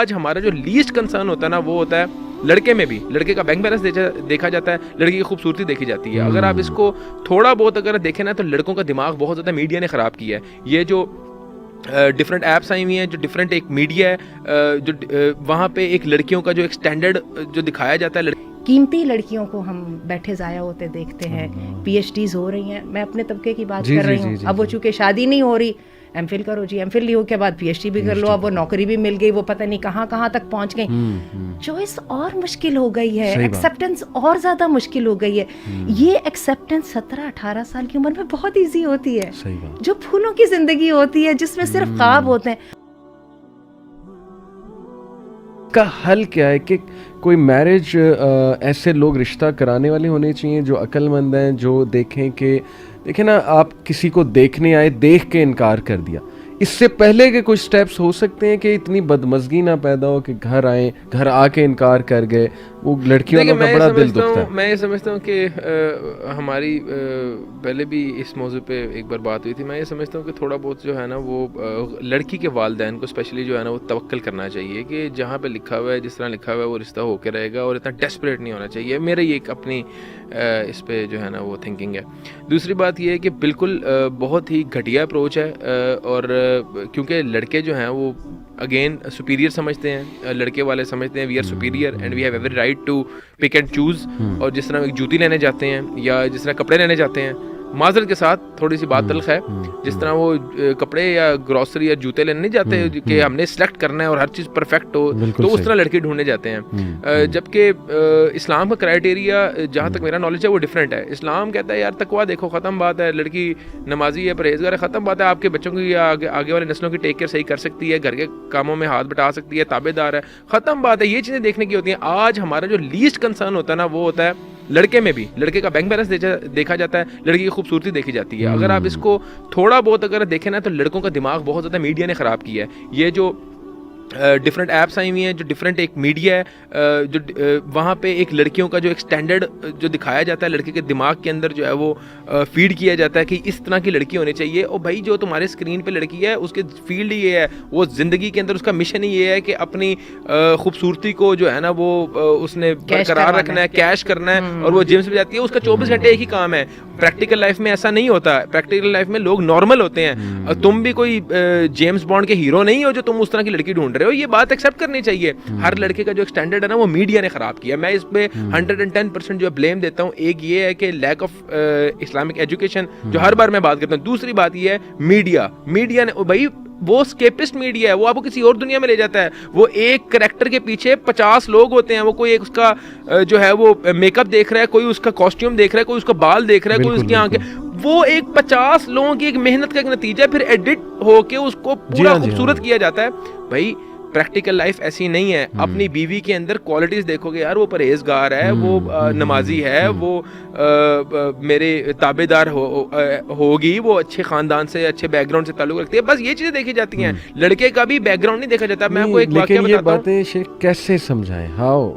آج ہمارا جو لیسٹ کنسرن ہوتا ہے نا وہ ہوتا ہے لڑکے میں بھی. لڑکے کا بینک بیلنس دیکھا جاتا ہے, لڑکی کی خوبصورتی دیکھی جاتی ہے. اگر آپ اس کو تھوڑا بہت اگر دیکھیں نا تو لڑکوں کا دماغ بہت زیادہ میڈیا نے خراب کیا ہے. یہ جو ڈفرینٹ ایپس آئی ہوئی ہیں, جو ڈفرینٹ ایک میڈیا ہے, جو وہاں پہ ایک لڑکیوں کا جو ایک اسٹینڈرڈ جو دکھایا جاتا ہے, قیمتی لڑکیوں کو ہم بیٹھے ضائع ہوتے دیکھتے ہیں. پی ایچ ڈیز ہو رہی ہیں, میں اپنے طبقے کی بات کر رہی ہوں. اب وہ چونکہ شادی نہیں ہو رہی, ایم فل کرو جی, ایم فل لیو کے بعد پی ایچ ڈی بھی کر لو, اب وہ نوکری بھی مل گئی, وہ پتہ نہیں کہاں کہاں تک پہنچ گئی. چوائس اور مشکل ہو گئی ہے, ایکسیپٹنس اور زیادہ مشکل ہو گئی ہے. یہ ایکسیپٹنس 17-18 سال کی عمر میں بہت ایزی ہوتی ہے, جو پھولوں کی زندگی ہوتی ہے جس میں صرف خواب ہوتے ہیں. کا حل کیا ہے کہ کوئی میرج ایسے لوگ رشتہ کرانے والے ہونے چاہیے جو عقل مند ہیں, جو دیکھیں نا, آپ کسی کو دیکھنے آئے, دیکھ کے انکار کر دیا. اس سے پہلے کے کچھ سٹیپس ہو سکتے ہیں کہ اتنی بدمزگی نہ پیدا ہو کہ گھر آ کے انکار کر گئے. وہ لڑکیوں کا بڑا دل دکھتا ہے. میں یہ سمجھتا ہوں کہ ہماری پہلے بھی اس موضوع پہ ایک بار بات ہوئی تھی. میں یہ سمجھتا ہوں کہ تھوڑا بہت جو ہے نا وہ لڑکی کے والدین کو اسپیشلی جو ہے نا وہ توکل کرنا چاہیے کہ جہاں پہ لکھا ہوا ہے, جس طرح لکھا ہوا ہے, وہ رشتہ ہو کے رہے گا, اور اتنا ڈیسپریٹ نہیں ہونا چاہیے. میرا یہ ایک اپنی اس پہ جو ہے نا وہ تھنکنگ ہے. دوسری بات یہ ہے کہ بالکل بہت ہی گھٹیا اپروچ ہے, اور کیونکہ لڑکے جو ہیں وہ اگین سپیریئر سمجھتے ہیں, لڑکے والے سمجھتے ہیں we are superior and we have every right to pick and choose. اور جس طرح ایک جوتی لینے جاتے ہیں یا جس طرح کپڑے لینے جاتے ہیں, معذرت کے ساتھ تھوڑی سی بات تلخ ہے, جس طرح وہ کپڑے یا گروسری یا جوتے لینے نہیں جاتے کہ ہم نے سلیکٹ کرنا ہے اور ہر چیز پرفیکٹ ہو, تو اس طرح لڑکے ڈھونڈنے جاتے ہیں. جبکہ اسلام کا کرائٹیریا جہاں تک میرا نالج ہے وہ ڈفرینٹ ہے. اسلام کہتا ہے یار تقویٰ دیکھو, ختم بات ہے, لڑکی نمازی ہے, پرہیزگار ہے, ختم بات ہے. آپ کے بچوں کی یا آگے والے نسلوں کی ٹیک کیئر صحیح کر سکتی ہے, گھر کے کاموں میں ہاتھ بٹا سکتی ہے, تابع دار ہے, ختم بات ہے. یہ چیزیں دیکھنے کی ہوتی ہیں. آج ہمارا جو لیسٹ کنسرن ہوتا ہے نا وہ ہوتا ہے لڑکے میں بھی. لڑکے کا بینک بیلنس دیکھا جاتا ہے, لڑکی کی خوبصورتی دیکھی جاتی ہے. اگر آپ اس کو تھوڑا بہت اگر دیکھیں نا تو لڑکوں کا دماغ بہت زیادہ میڈیا نے خراب کیا ہے. یہ جو ڈفرینٹ ایپس آئی ہوئی ہیں, جو ڈفرینٹ ایک میڈیا ہے, جو وہاں پہ ایک لڑکیوں کا جو ایک اسٹینڈرڈ جو دکھایا جاتا ہے, لڑکے کے دماغ کے اندر جو ہے وہ فیڈ کیا جاتا ہے کہ اس طرح کی لڑکی ہونی چاہیے. اور بھائی جو تمہارے اسکرین پہ لڑکی ہے اس کے فیلڈ یہ ہے, وہ زندگی کے اندر اس کا مشن ہی یہ ہے کہ اپنی خوبصورتی کو جو ہے نا وہ اس نے برقرار رکھنا ہے, کیش کرنا ہے. اور وہ جم سے جاتی ہے, اس کا 24 گھنٹے ایک ہی کام ہے. پریکٹیکل لائف میں ایسا نہیں ہوتا. پریکٹیکل لائف میں لوگ نارمل ہوتے ہیں. تم بھی کوئی جیمز بانڈ کے ہیرو نہیں ہو جو تم اس طرح کی لڑکی ڈھونڈ رہے ہو. یہ بات ایکسیپٹ کرنی چاہیے. ہر لڑکے کا جو اسٹینڈرڈ ہے نا وہ میڈیا نے خراب کیا. میں اس پہ 110% جو بلیم دیتا ہوں. ایک یہ ہے کہ لیک آف اسلامک ایجوکیشن جو ہر بار میں بات کرتا ہوں. دوسری بات یہ ہے میڈیا نے بھائی وہ اسکیپسٹ میڈیا ہے, وہ آپ کو کسی اور دنیا میں لے جاتا ہے. وہ ایک کریکٹر کے پیچھے 50 لوگ ہوتے ہیں. وہ کوئی ایک اس کا جو ہے وہ میک اپ دیکھ رہا ہے, کوئی اس کا کاسٹیوم دیکھ رہا ہے, کوئی اس کا بال دیکھ رہا ہے, کوئی اس کی آنکھیں. وہ ایک 50 لوگوں کی ایک محنت کا ایک نتیجہ پھر ایڈٹ ہو کے اس کو پورا خوبصورت کیا جاتا ہے. بھائی پریکٹیکل لائف ایسی نہیں ہے. اپنی بیوی کے اندر کوالٹیز دیکھو گے یار, وہ پرہیزگار ہے, وہ نمازی ہے, وہ میرے تابع دار ہوگی, وہ اچھے خاندان سے اچھے بیک گراؤنڈ سے تعلق رکھتی ہے. بس یہ چیزیں دیکھی جاتی ہیں. لڑکے کا بھی بیک گراؤنڈ نہیں دیکھا جاتا. میں آپ کو ایک واقعہ بتاتا ہوں. باتیں شیخ کیسے سمجھائیں, ہاؤ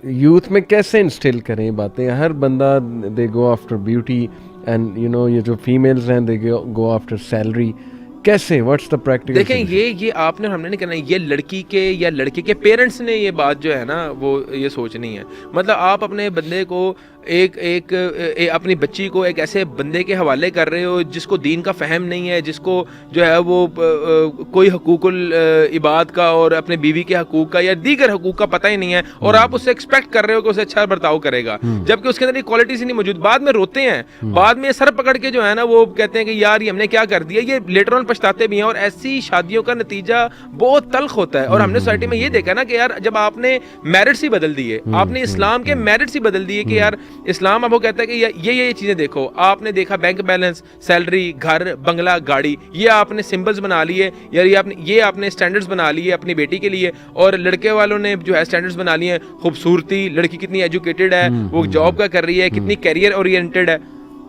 یوتھ میں کیسے انسٹل کریں باتیں. ہر بندہ they go after beauty and you know یہ جو فیمیلز ہیں دے گو آفٹر سیلری. کیسے, واٹس دا پریکٹیکل؟ دیکھیں یہ آپ نے ہم نے نہیں کرنا. یہ لڑکی کے یا لڑکے کے پیرنٹس نے یہ بات جو ہے نا وہ یہ سوچنی ہے. مطلب آپ اپنے بندے کو ایک اپنی بچی کو ایک ایسے بندے کے حوالے کر رہے ہو جس کو دین کا فہم نہیں ہے, جس کو جو ہے وہ کوئی حقوق العباد کا اور اپنے بیوی کے حقوق کا یا دیگر حقوق کا پتہ ہی نہیں ہے, اور آپ اس سے ایکسپیکٹ کر رہے ہو کہ اسے اچھا برتاؤ کرے گا, جبکہ اس کے اندر یہ کوالٹیز ہی نہیں موجود. بعد میں روتے ہیں, بعد میں سر پکڑ کے جو ہے نا وہ کہتے ہیں کہ یار یہ ہم نے کیا کر دیا. یہ لیٹر آن پچھتاتے بھی ہیں. اور ایسی شادیوں کا نتیجہ بہت تلخ ہوتا ہے. اور ہم نے سوسائٹی میں یہ دیکھا نا کہ یار جب آپ نے میرٹس ہی بدل دیے, آپ نے اسلام کے میرٹس ہی بدل دیے کہ یار اسلام اب وہ کہتا ہے کہ یہ چیزیں دیکھو. آپ نے دیکھا بینک بیلنس, سیلری, گھر, بنگلہ, گاڑی, یہ آپ نے سمبلز بنا لیے, یار یہ آپ نے اسٹینڈرڈز بنا لیے اپنی بیٹی کے لیے. اور لڑکے والوں نے جو ہے اسٹینڈرڈز بنا لیے ہیں. خوبصورتی, لڑکی کتنی ایجوکیٹڈ ہے, وہ جاب کا کر رہی ہے, کتنی کیریئر اورینٹڈ ہے.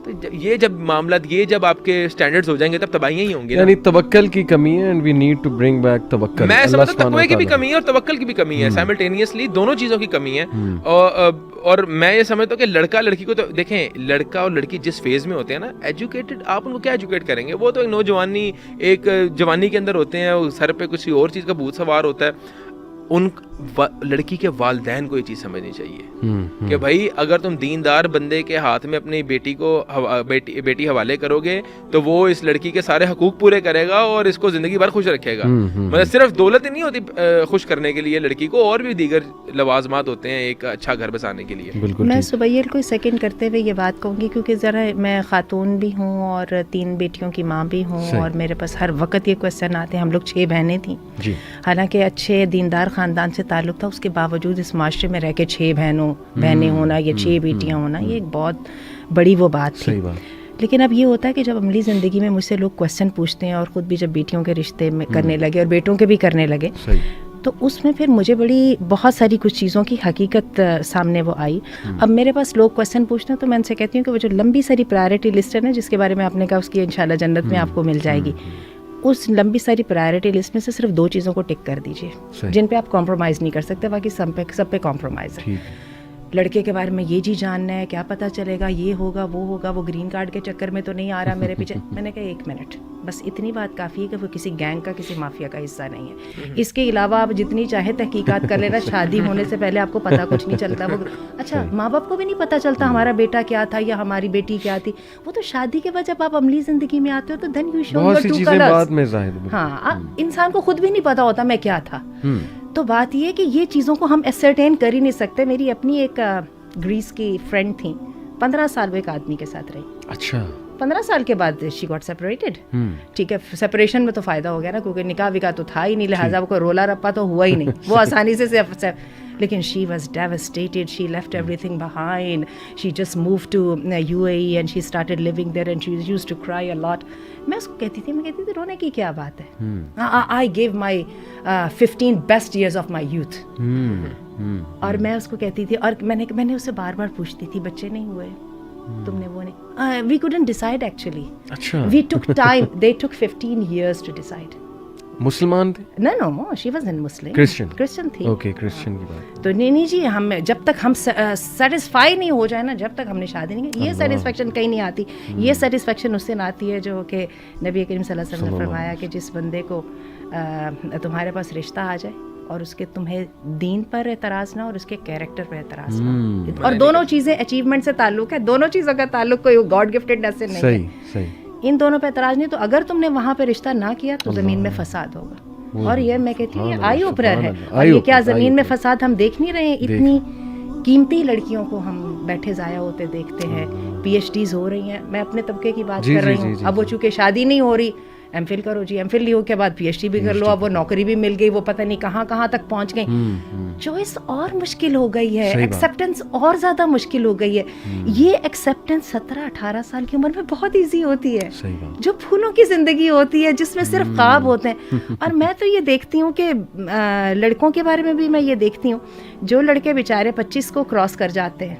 تو یہ جب معاملات یہ جب آپ کے سٹینڈرڈز ہو جائیں گے تب تباہیاں ہی ہوں گی. یعنی توکل کی کمی ہے, and we need to bring back توکل. میں سمجھتا ہوں تقوی کی بھی کمی ہے اور توکل کی بھی کمی ہے, سائملٹینیسلی دونوں چیزوں کی کمی ہے. اور میں یہ سمجھتا ہوں کہ لڑکا لڑکی کو تو دیکھیں, لڑکا اور لڑکی جس فیز میں ہوتے ہیں نا ایجوکیٹڈ, آپ ان کو کیا ایجوکیٹ کریں گے. وہ تو ایک نوجوانی, ایک جوانی کے اندر ہوتے ہیں, سر پہ کسی اور چیز کا بھوت سوار ہوتا ہے. ان لڑکی کے والدین کو یہ چیز سمجھنی چاہیے کہ بھائی اگر تم دیندار بندے کے ہاتھ میں اپنی بیٹی کو بیٹی حوالے کرو گے تو وہ اس لڑکی کے سارے حقوق پورے کرے گا اور اس کو زندگی بھر خوش رکھے گا. مطلب صرف دولت ہی نہیں ہوتی خوش کرنے کے لیے لڑکی کو, اور بھی دیگر لوازمات ہوتے ہیں ایک اچھا گھر بسانے کے لیے. میں سبیل کو سیکنڈ کرتے ہوئے یہ بات کہوں گی, کیونکہ ذرا میں خاتون بھی ہوں اور 3 بیٹیوں کی ماں بھی ہوں, اور میرے پاس ہر وقت یہ کویسچن آتے ہیں. ہم لوگ 6 بہنیں تھیں, حالانکہ اچھے دیندار خاندان سے تعلق تھا, اس کے باوجود اس معاشرے میں رہ کے 6 بہنیں ہونا یا 6 بیٹیاں ہونا یہ ایک بہت بڑی وہ بات تھی. لیکن اب یہ ہوتا ہے کہ جب عملی زندگی میں مجھ سے لوگ کویسچن پوچھتے ہیں, اور خود بھی جب بیٹیوں کے رشتے میں کرنے لگے اور بیٹوں کے بھی کرنے لگے, تو اس میں پھر مجھے بہت ساری کچھ چیزوں کی حقیقت سامنے وہ آئی. اب میرے پاس لوگ کویسچن پوچھتے ہیں تو میں ان سے کہتی ہوں کہ وہ جو لمبی ساری پرائرٹی لسٹ ہے نا, جس کے بارے میں آپ نے کہا اس کی انشاءاللہ جنت میں آپ کو مل جائے گی, اس لمبی ساری پرائرٹی لسٹ میں سے صرف 2 چیزوں کو ٹک کر دیجیے جن پہ آپ کمپرومائز نہیں کر سکتے, باقی سب پہ کمپرومائز ہے. لڑکے کے بارے میں یہ جی جاننا ہے, کیا پتہ چلے گا, یہ ہوگا, وہ گرین کارڈ کے چکر میں تو نہیں آ رہا میرے پیچھے. میں نے کہا 1 منٹ, بس اتنی بات کافی ہے کہ وہ کسی گینگ کا, کسی مافیا کا حصہ نہیں ہے. اس کے علاوہ آپ جتنی چاہے تحقیقات کر لینا, شادی ہونے سے پہلے آپ کو پتہ کچھ نہیں چلتا. وہ اچھا ماں باپ کو بھی نہیں پتہ چلتا ہمارا بیٹا کیا تھا یا ہماری بیٹی کیا تھی. وہ تو شادی کے بعد جب آپ عملی زندگی میں آتے ہو تو then you show your true colours. ہاں, انسان کو خود بھی نہیں پتہ ہوتا میں کیا تھا. تو بات یہ ہے کہ یہ چیزوں کو ہم اسرٹین کر ہی نہیں سکتے. میری اپنی ایک گریس کی فرینڈ تھیں, 15 سال وہ ایک آدمی کے ساتھ رہی. اچھا, 15 سال کے بعد شی گاٹ سیپریٹڈ. ٹھیک ہے, سیپریشن میں تو فائدہ ہو گیا نا, کیونکہ نکاح وکاح تو تھا ہی نہیں, لہٰذا وہ کوئی رولا رپا تو ہوا ہی نہیں, وہ آسانی سے. لیکن she was devastated, she left everything behind, she just move to UAE and she started living there and she used to cry a لاٹ. میں اس کو کہتی تھی رونے کی کیا بات ہے, I give my 15 best years of my youth. اور میں اس کو کہتی تھی, اور میں نے اسے بار بار پوچھتی تھی بچے نہیں ہوئے, تم نے وہ نہیں, وی couldn't decide actually. اچھا, we took time, they took 15 years to decide. مسلمان تھے؟ No, she wasn't Muslim. Christian تھی. اوکے, کرسچن کی بات. تو نہیں جی, ہم جب تک ہم سیٹسفائی نہیں ہو جائے نا, جب تک ہم نے شادی نہیں کی, یہ سیٹسفیکشن کہیں نہیں آتی. یہ سیٹسفیکشن اس دن آتی ہے جو کہ نبی کریم صلی اللہ علیہ وسلم نے فرمایا کہ جس بندے کو تمہارے پاس رشتہ آ جائے اور اس کے تمہیں دین پر اعتراض نہ اور اس کے کیریکٹر پر اعتراض نہ, اور دونوں چیزیں اچیومنٹ سے تعلق ہے, دونوں چیزوں کا تعلق کوئی گاڈ گفٹڈنس سے نہیں ہے. صحیح, ان دونوں پہ اعتراض نہیں. تو اگر تم نے وہاں پہ رشتہ نہ کیا تو زمین میں فساد ہوگا. اور یہ میں کہتی ہوں یہ آئی اوپرر ہے. اور یہ کیا زمین میں فساد ہم دیکھ نہیں رہے ہیں؟ اتنی قیمتی لڑکیوں کو ہم بیٹھے ضائع ہوتے دیکھتے ہیں. PhDs ہو رہی ہیں, میں اپنے طبقے کی بات کر رہی ہوں. اب وہ چونکہ شادی نہیں ہو رہی, ایم فل کرو جی, ایم فل لیو کے بعد PhD بھی کر لو, اب وہ نوکری بھی مل گئی, وہ پتہ نہیں کہاں تک پہنچ گئی. چوائس اور مشکل ہو گئی ہے, ایکسیپٹنس اور زیادہ مشکل ہو گئی ہے. یہ ایکسیپٹنس 17-18 سال کی عمر میں بہت ایزی ہوتی ہے, جو پھولوں کی زندگی ہوتی ہے جس میں صرف خواب ہوتے ہیں. اور میں تو یہ دیکھتی ہوں کہ لڑکوں کے بارے میں بھی میں یہ دیکھتی ہوں, جو لڑکے بیچارے 25 کو کراس کر جاتے ہیں,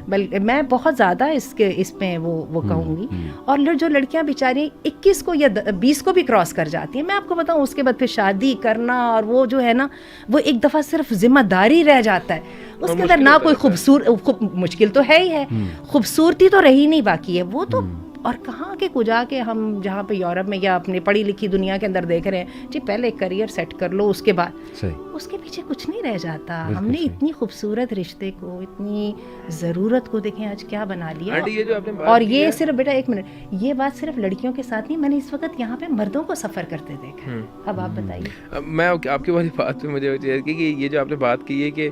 بلکہ میں بہت زیادہ اس میں وہ کہوں گی, اور جو لڑکیاں بیچاری 21 کو یا 20 کو بھی کراس کر جاتی ہیں, میں آپ کو بتاؤں اس کے بعد پھر شادی کرنا, اور وہ جو ہے نا وہ ایک دفعہ صرف ذمہ داری رہ جاتا ہے. اس کے اندر نہ کوئی مشکل تو ہے ہی ہے, خوبصورتی تو رہی نہیں باقی ہے وہ تو. اور کہاں کے کجا کے ہم جہاں پہ یورپ میں یا اپنی پڑھی لکھی دنیا کے اندر دیکھ رہے ہیں جی, پہلے ایک کریئر سیٹ کر لو, اس کے بعد اس کے پیچھے کچھ نہیں رہ جاتا. ہم نے اتنی خوبصورت رشتے کو, اتنی ضرورت کو دیکھیں آج کیا بنا لیا. اور یہ صرف بیٹا 1 منٹ, یہ بات صرف لڑکیوں کے ساتھ نہیں, میں نے اس وقت یہاں پہ مردوں کو سفر کرتے دیکھا. اب آپ بتائیے. میں آپ کی والی بات پہ مجھے کہ یہ جو آپ نے بات کی ہے کہ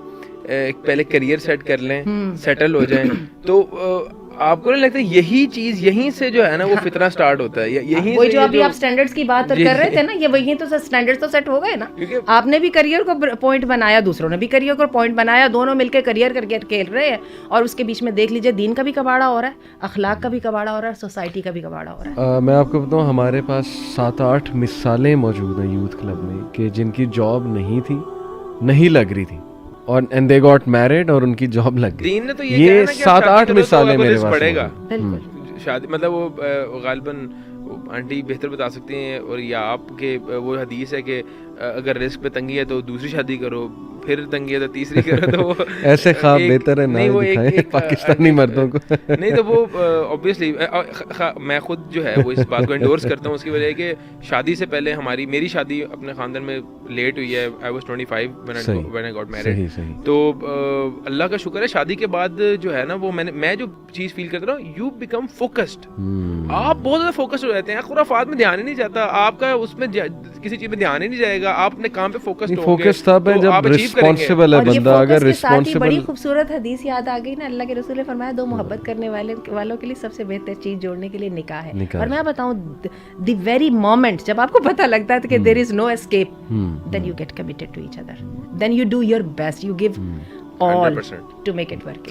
پہلے کریئر سیٹ کر لیں, سیٹل ہو جائیں, تو آپ کو نہیں لگتا یہی چیز یہیں سے جو ہے نا وہ فتنہ سٹارٹ ہوتا ہے؟ یہیں وہی جو ابھی آپ سٹینڈرڈز کی بات کر رہے تھے نا, یہ وہی تو سٹینڈرڈز تو سیٹ ہو گئے نا. آپ نے بھی کریئر کو پوائنٹ بنایا, دوسروں نے بھی کریئر کو پوائنٹ بنایا, دونوں مل کے کریئر کر کے کھیل رہے ہیں, اور اس کے بیچ میں دیکھ لیجیے دین کا بھی کباڑا ہو رہا ہے, اخلاق کا بھی کباڑا ہو رہا ہے, سوسائٹی کا بھی کباڑا ہو رہا ہے. میں آپ کو بتاؤں, ہمارے پاس 7-8 مثالیں موجود ہیں یوتھ کلب میں کہ جن کی جاب نہیں لگ رہی تھی, اور اینڈ دے گاٹ میرڈ اور ان کی جاب لگ گئی. یہ 7-8 مثالیں میرے پاس پڑے گا. شادی مطلب وہ غالباً آنٹی بہتر بتا سکتی ہیں, اور یا آپ کے وہ حدیث ہے کہ اگر رزق پہ تنگی ہے تو دوسری شادی کرو, پھر تنگی ہے تو تیسری کرو, تو وہ ایسے خواب بہتر ہے نہ دکھائیں پاکستانی مردوں کو. نہیں تو وہ اوبویسلی میں خود جو ہے وہ اس بات کو انڈورس کرتا ہوں. اس کی وجہ ہے کہ شادی سے پہلے میری شادی اپنے خاندان میں لیٹ ہوئی ہے. I was 25 when I got married. تو اللہ کا شکر ہے شادی کے بعد جو ہے نا وہ میں جو چیز فیل کرتا ہوں, یو بیکم فوکسڈ. آپ بہت زیادہ فوکسڈ ہو جاتے ہیں, خرافات میں دھیان ہی نہیں جاتا آپ کا, اس میں کسی چیز میں دھیان ہی نہیں جائے گا, آپ اپنے کام پہ فوکسڈ ہو گے تو آپ اچیو کریں گے. ہے بندہ اگر رسپانسبل. بڑی خوبصورت حدیث یاد آ گئی نا, اللہ کے رسول نے فرمایا 2 محبت کرنے والوں کے لیے سب سے بہتر چیز جوڑنے کے لیے نکاح ہے. اور میں بتاؤں دی ویری مومنٹ جب آپ کو پتہ لگتا ہے کہ there is no escape, then you get committed to each other, then you do your best, you give all to make it work.